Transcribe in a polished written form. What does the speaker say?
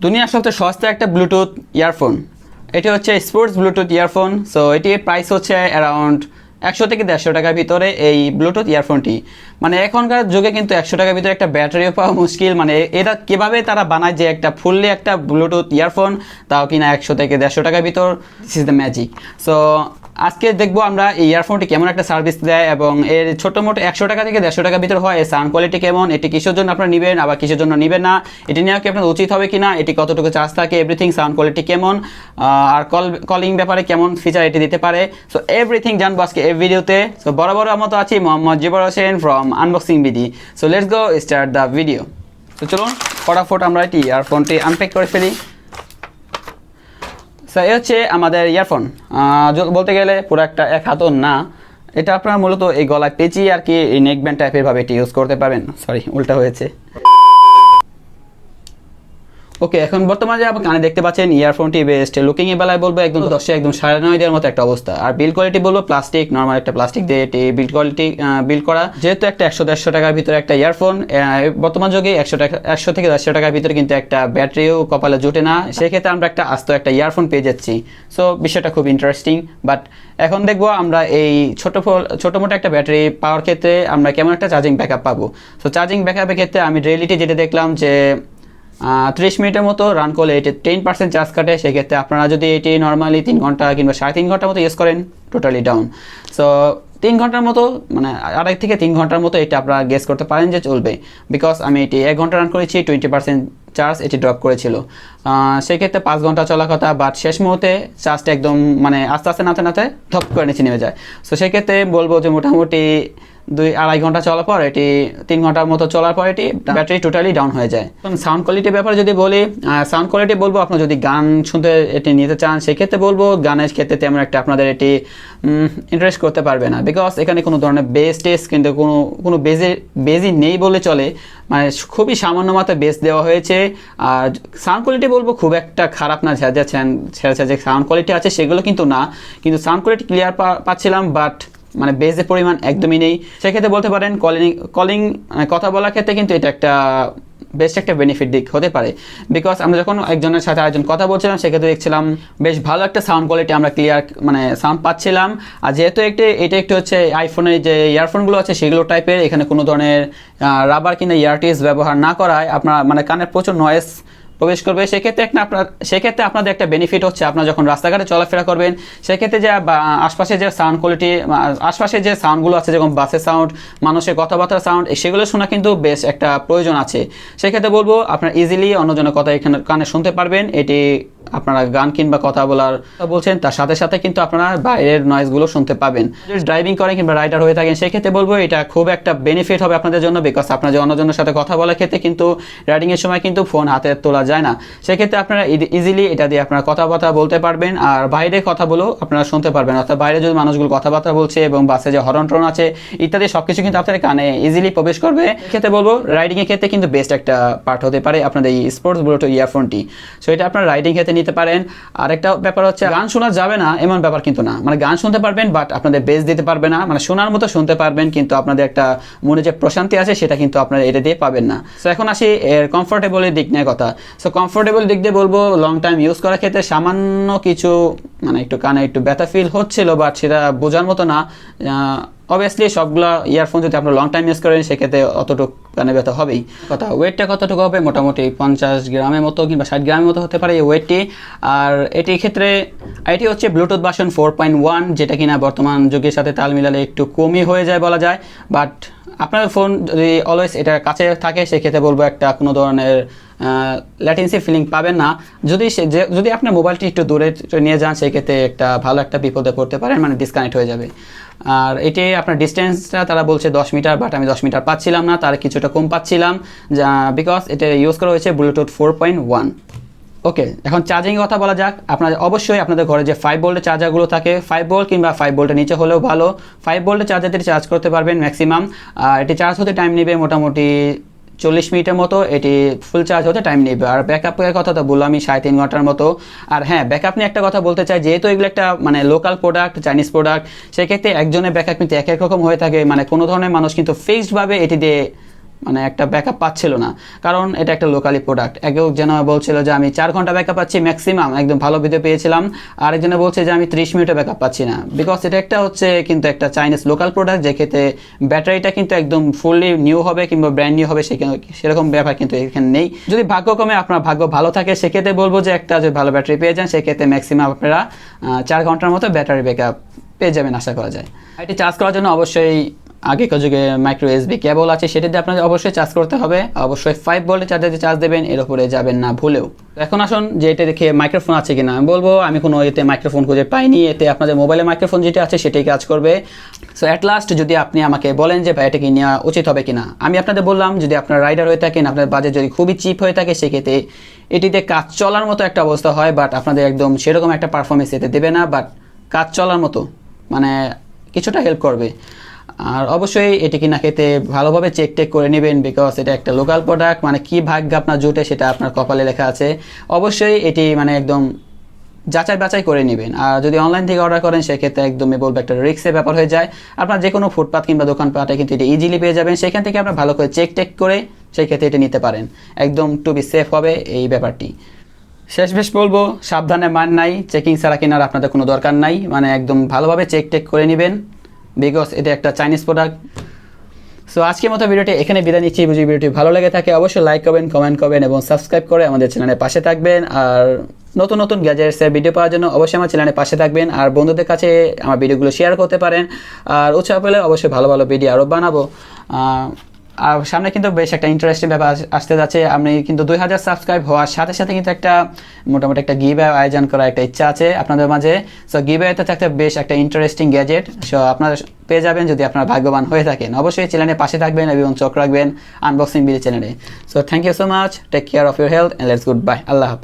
দুনিয়ার সবচেয়ে সস্তা একটা ব্লুটুথ ইয়ারফোন। এটি হচ্ছে স্পোর্টস ব্লুটুথ ইয়ারফোন। সো এটির প্রাইস হচ্ছে অ্যারাউন্ড 100 থেকে 150 টাকার ভিতরে এই ব্লুটুথ ইয়ারফোনটি। মানে এখনকার যুগে কিন্তু 100 টাকার ভিতরে একটা ব্যাটারিও পাওয়া মুশকিল। মানে এটা কীভাবে তারা বানায় যে একটা ফুললি একটা ব্লুটুথ ইয়ারফোন, তাও কিনা 100 থেকে 150 টাকার ভিতর। This is the magic. So আজকে দেখবো আমরা এই ইয়ারফোনটি কেমন একটা সার্ভিস দেয় এবং এর ছোটো মোটো 100 টাকা থেকে 150 টাকার ভিতর হয়। এর সাউন্ড কোয়ালিটি কেমন, এটি কিসের জন্য আপনারা নেবেন আবার কিসের জন্য নেবেন না, এটি নেওয়া কি আপনার উচিত হবে কিনা, এটি কতটুকু চার্জ থাকে, এভরিথিং, সাউন্ড কোয়ালিটি কেমন, আর কলিং ব্যাপারে কেমন ফিচার এটি দিতে পারে। সো এভরিথিং জানবো আজকে এই ভিডিওতে। সো বরাবর মতো আছি Mohammad Jibor Hossain from unboxing BD. So let's go start the video. তো চলুন ফটাফট আমরা এটি ইয়ারফোনটি আনপ্যাক করে ফেলি। সো এ হচ্ছে আমাদের ইয়ারফোন। বলতে গেলে পুরো একটা এক হাতও না, এটা আপনারা মূলত এই গলায় পেঁচিয়ে আর কি এই নেকব্যান্ড টাইপের ভাবে এটি ইউজ করতে পারবেন। সরি, উল্টা হয়েছে। ওকে, এখন বর্তমানে যে আপনি কানে দেখতে পাচ্ছেন ইয়ারফোনটি বেস্ট লুকিং এর বেলায় বলবো একদম 10 একদম 9.5 দেওয়ার মতো একটা অবস্থা। আর বিল্ড কোয়ালিটি বলবো প্লাস্টিক, নর্মাল একটা প্লাস্টিক দিয়ে এটি বিল্ড কোয়ালিটি বিল্ড করা। যেহেতু একটা 100-150 টাকার ভিতরে একটা ইয়ারফোন, বর্তমান যুগে 100 থেকে 150 টাকার ভিতরে কিন্তু একটা ব্যাটারিও কপালে জোটে না। সেক্ষেত্রে আমরা একটা আস্ত একটা ইয়ারফোন পেয়ে যাচ্ছি। সো বিষয়টা খুব ইন্টারেস্টিং। বাট এখন দেখবো আমরা এই ছোটো মোটো একটা ব্যাটারি পাওয়ার ক্ষেত্রে আমরা কেমন একটা চার্জিং ব্যাকআপ পাবো। সো চার্জিং ব্যাকআপের ক্ষেত্রে আমি রিয়েলিটি যেটা দেখলাম যে 30 মিনিটের মতো রান করলে এটি 10% চার্জ কাটে। সেক্ষেত্রে আপনারা যদি এটি নর্মালি 3 ঘন্টা কিংবা 3.5 ঘন্টার মতো ইউজ করেন, টোটালি ডাউন। সো 3 ঘন্টার মতো, মানে 2.5 থেকে 3 ঘন্টার মতো এটা আপনারা গেস করতে পারেন যে চলবে। বিকজ আমি এটি 1 ঘন্টা রান করেছি, 20% চার্জ এটি ড্রপ করেছিল। সেক্ষেত্রে 5 ঘন্টা চলা কথা, বাট শেষ মুহূর্তে চার্জটা একদম মানে আস্তে আস্তে নাতে ধপ করে নিচে নেমে যায়। সো সেক্ষেত্রে বলবো যে মোটামুটি 2-2.5 ঘন্টা চলার পর এটি 3 ঘন্টার মতো চলার পর এটি ব্যাটারি টোটালি ডাউন হয়ে যায়। সাউন্ড কোয়ালিটির ব্যাপারে যদি বলি, সাউন্ড কোয়ালিটি বলবো আপনার যদি গান শুনতে এটি নিতে চান সেক্ষেত্রে বলবো গানের ক্ষেত্রে তেমন একটা আপনাদের এটি ইন্টারেস্ট করতে পারবে না। বিকজ এখানে কোনো ধরনের বেস টেস্ট কিন্তু কোনো বেজই নেই বলে চলে। মানে খুবই সামান্য মাত্রায় বেস দেওয়া হয়েছে। আর সাউন্ড কোয়ালিটি বলবো খুব একটা খারাপ না, ছেড়েছে যে সাউন্ড কোয়ালিটি আছে সেগুলো কিন্তু না, কিন্তু সাউন্ড কোয়ালিটি ক্লিয়ার পাচ্ছিলাম, বাট মানে বেসের পরিমাণ একদমই নেই। সেক্ষেত্রে বলতে পারেন কলিং কথা বলার ক্ষেত্রে কিন্তু এটা একটা বেস্ট একটা বেনিফিট দিক হতে পারে। বিকজ আমরা যখন একজনের সাথে আরেকজন কথা বলছিলাম সেক্ষেত্রে দেখছিলাম বেশ ভালো একটা সাউন্ড কোয়ালিটি আমরা ক্লিয়ার মানে সাউন্ড পাচ্ছিলাম। আর যেহেতু এটা একটু হচ্ছে আইফোনের যে ইয়ারফোনগুলো আছে সেগুলো টাইপের, এখানে কোনো ধরনের রাবার কিংবা ইয়ারটিস ব্যবহার না করায় আপনার মানে কানের প্রচুর নয়েজ প্রবেশ করবে। সেক্ষেত্রে আপনাদের একটা বেনিফিট হচ্ছে আপনারা যখন রাস্তাঘাটে চলাফেরা করবেন সেক্ষেত্রে যে আশপাশে যে সাউন্ড কোয়ালিটি, আশপাশে যে সাউন্ডগুলো আছে যেমন বাসের সাউন্ড, মানুষের কথাবার্তার সাউন্ড, সেগুলো শোনা কিন্তু বেশ একটা প্রয়োজন আছে। সেক্ষেত্রে বলবো আপনারা ইজিলি অন্যজনের কথা এখানে কানে শুনতে পারবেন। এটি আপনারা গান কিংবা কথা বলছেন তার সাথে সাথে কিন্তু আপনারা বাইরের নয়েজগুলো শুনতে পাবেন। যদি ড্রাইভিং করেন কিংবা রাইডার হয়ে থাকেন সেক্ষেত্রে বলবো এটা খুব একটা বেনিফিট হবে আপনাদের জন্য। বিকজ আপনারা যে অন্যজনের সাথে কথা বলার ক্ষেত্রে কিন্তু রাইডিংয়ের সময় কিন্তু ফোন হাতে তোলা যায় না। সেক্ষেত্রে আপনারা ইজিলি এটা দিয়ে আপনারা কথাবার্তা বলতে পারবেন আর বাইরে কথা বলেও আপনারা শুনতে পারবেন। অর্থাৎ বাইরে যদি মানুষগুলো কথাবার্তা বলছে এবং বাসে যে হর্ন টর্ন আছে ইত্যাদি সব কিছু কিন্তু আপনাদের কানে ইজিলি প্রবেশ করবে। ক্ষেত্রে বলবো রাইডিংয়ের ক্ষেত্রে কিন্তু বেস্ট একটা পার্ট হতে পারে আপনাদের এই স্পোর্টস ব্লুটুথ ইয়ারফোনটি। সো এটা আপনারা রাইডিং ক্ষেত্রে নিতে পারেন। আর একটা ব্যাপার হচ্ছে গান শোনা যাবে না এমন ব্যাপার কিন্তু না, মানে গান শুনতে পারবেন বাট আপনাদের বেস দিতে পারবে না, মানে শোনার মতো শুনতে পারবেন কিন্তু আপনাদের একটা মনে যে প্রশান্তি আছে সেটা কিন্তু আপনারা এটা দিয়ে পাবেন না। সো এখন আসি এর কমফোর্টেবলের দিক নিয়ে কথা। সো কমফোর্টেবল দিক দিয়ে বলবো লং টাইম ইউজ করার ক্ষেত্রে সামান্য কিছু মানে একটু কানে একটু ব্যথা ফিল হচ্ছিল, বাট সেটা বোঝার মতো না। অবভিয়াসলি সবগুলো ইয়ারফোন যদি আপনারা লং টাইম ইউজ করেন সেক্ষেত্রে অতটুকু কানে ব্যথা হবেই। কথা ওয়েটটা কতটুকু হবে, মোটামুটি 50 গ্রামের মতো কিংবা 60 গ্রামের মতো হতে পারে এই ওয়েটটি। আর এটির ক্ষেত্রে এটি হচ্ছে ব্লুটুথ ভার্সন 4.1, যেটা কিনা বর্তমান যুগের সাথে তাল মিলালে একটু কমই হয়ে যায় বলা যায়। বাট আপনার ফোন যদি অলওয়েজ এটা কাছে থাকে সেক্ষেত্রে বলবো একটা কোনো ধরনের ল্যাটেন্সি ফিলিং পাবেন না। যদি আপনার মোবাইলটি একটু দূরে নিয়ে যান সেক্ষেত্রে একটা ভালো একটা বিপদে পড়তে পারেন, মানে ডিসকানেক্ট হয়ে যাবে। আর এটি আপনার ডিস্টেন্সটা তারা বলছে 10 মিটার, বাট আমি 10 মিটার পাচ্ছিলাম না, তার কিছুটা কম পাচ্ছিলাম বিকজ এটা ইউজ করা হয়েছে ব্লুটুথ 4.1। ওকে, এখন চার্জিংয়ের কথা বলা যাক। আপনাদের অবশ্যই আপনাদের ঘরে যে 5 ভোল্টের চার্জারগুলো থাকে, 5 ভোল্ট কিংবা 5 ভোল্টের নিচে হলেও ভালো, 5 ভোল্টের চার্জার দিয়ে চার্জ করতে পারবেন ম্যাক্সিমাম। আর এটি চার্জ হতে টাইম নেবে মোটামুটি 40 মিনিটের মতো এটি ফুল চার্জ হতে টাইম নেবে। আর ব্যাকআপের কথা তো বললাম আমি 3.5 ঘন্টার মতো। আর হ্যাঁ, ব্যাকআপ নিয়ে একটা কথা বলতে চাই, যেহেতু এগুলো একটা মানে লোকাল প্রোডাক্ট, চাইনিজ প্রোডাক্ট, সেক্ষেত্রে একজনের ব্যাকআপ কিন্তু এক এক রকম হয়ে থাকে। মানে কোনো ধরনের মানুষ কিন্তু ফিক্সডভাবে এটি দিয়ে মানে একটা ব্যাকআপ পাচ্ছিল না, কারণ এটা একটা লোকালি প্রোডাক্ট। একজন বলছিল যে আমি 4 ঘন্টা ব্যাকআপ পাচ্ছি ম্যাক্সিমাম, একদম ভালো ভিডিও পেয়েছিলাম। আরেকজনে বলছে যে আমি 30 মিনিটে ব্যাকআপ পাচ্ছি না, বিকজ এটা একটা হচ্ছে কিন্তু একটা চাইনিজ লোকাল প্রোডাক্ট, যে ক্ষেত্রে ব্যাটারিটা কিন্তু একদম ফুললি নিউ হবে কিংবা ব্র্যান্ড নিউ হবে, সেরকম ব্যাপার কিন্তু এখানে নেই। যদি ভাগ্যক্রমে আপনার ভাগ্য ভালো থাকে সেক্ষেত্রে বলবো যে একটা যদি ভালো ব্যাটারি পেয়ে যান, সেক্ষেত্রে ম্যাক্সিমাম আপনারা 4 ঘন্টার মতো ব্যাটারি ব্যাকআপ পেয়ে যাবেন আশা করা যায়। এটি চার্জ করার জন্য অবশ্যই আগেকার যুগে মাইক্রো এসবি কেবল আছে, সেটা দিয়ে আপনাদের অবশ্যই চার্জ করতে হবে। অবশ্যই 5 ভোল্টের চার্জার দিয়ে চার্জ দেবেন, এর উপরে যাবেন না ভুলেও। এখন আসুন যে এটা দেখে মাইক্রোফোন আছে কিনা, আমি বলবো আমি কোনো এতে মাইক্রোফোন খুঁজে পাইনি, এতে আপনাদের মোবাইলে মাইক্রোফোন যেটা আছে সেটাই কাজ করবে। সো অ্যাট লাস্ট যদি আপনি আমাকে বলেন যে ভাই এটা কি নেওয়া উচিত হবে কিনা, আমি আপনাদের বললাম যদি আপনার রাইডার হয়ে থাকেন, আপনার বাজেট যদি খুবই চিপ হয়ে থাকে, সেক্ষেত্রে এটিতে কাজ চলার মতো একটা অবস্থা হয়, বাট আপনাদের একদম সেরকম একটা পারফরমেন্স এতে দেবে না, বাট কাজ চলার মতো মানে কিছুটা হেল্প করবে। আর অবশ্যই এটি কিনা খেতে ভালোভাবে চেক টেক করে নেবেন, বিকজ এটা একটা লোকাল প্রোডাক্ট, মানে কি ভাগ্য আপনার জুটে সেটা আপনার কপালে লেখা আছে। অবশ্যই এটি মানে একদম যাচাই বাছাই করে নেবেন। আর যদি অনলাইন থেকে অর্ডার করেন সেক্ষেত্রে একদমই বলবো একটা রিস্কের ব্যাপার হয়ে যায়। আপনার যে কোনো ফুটপাথ কিংবা দোকানপাটে কিন্তু এটা ইজিলি পেয়ে যাবেন, সেখান থেকে আপনার ভালো করে চেক টেক করে সেই ক্ষেত্রে এটা নিতে পারেন, একদম টু বি সেফ হবে এই ব্যাপারটি। শেষ বলবো সাবধানে মান নাই, চেকিং ছাড়া কেনার আপনাদের কোনো দরকার নাই, মানে একদম ভালোভাবে চেক টেক করে নেবেন, বিকজ এটা একটা চাইনিজ প্রোডাক্ট। সো আজকের মতো ভিডিওটি এখানে বিদায় নিচ্ছি। যদি ভিডিওটি ভালো লেগে থাকে অবশ্যই লাইক করবেন, কমেন্ট করবেন এবং সাবস্ক্রাইব করে আমাদের চ্যানেলের পাশে থাকবেন। আর নতুন নতুন গ্যাজেটসের ভিডিও পাওয়ার জন্য অবশ্যই আমার চ্যানেলের পাশে থাকবেন, আর বন্ধুদের কাছে আমার ভিডিওগুলো শেয়ার করতে পারেন। আর উৎসাহ পেলে অবশ্যই ভালো ভালো ভিডিও আরও বানাবো। আর সামনে কিন্তু বেশ একটা ইন্টারেস্টিং ব্যাপার আসতে যাচ্ছে। আমি কিন্তু 2000 সাবস্ক্রাইব হওয়ার সাথে সাথে কিন্তু একটা মোটামুটি একটা গিভ আয়োজন করার একটা ইচ্ছা আছে আপনাদের মাঝে। সো গিভ আওয়েতে থাকতে বেশ একটা ইন্টারেস্টিং গ্যাজেট, সো আপনারা পেয়ে যাবেন যদি আপনারা ভাগ্যবান হয়ে থাকেন। অবশ্যই চ্যানেলের পাশে থাকবেন এবং চোখ রাখবেন আনবক্সিং ভিডিও চ্যানেলে। So thank you so much, take care of your health and let's goodbye, আল্লাহ হাফেজ।